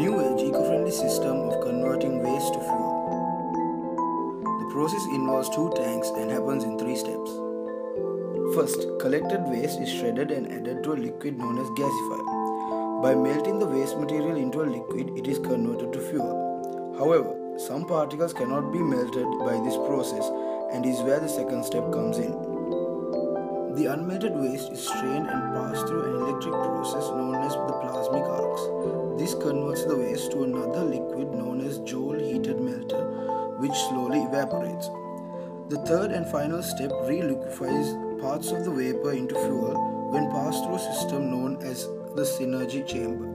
new age eco-friendly system of converting waste to fuel. The process involves two tanks and happens in three steps. First, collected waste is shredded and added to a liquid known as gasifier. By melting the waste material into a liquid, it is converted to fuel. However, some particles cannot be melted by this process and is where the second step comes in. The unmelted waste is strained and passed through an electric process known as the plasmic arcs. This converts the waste to another liquid known as Joule heated melter, which slowly evaporates. The third and final step reliquefies parts of the vapor into fuel when passed through a system known as the synergy chamber.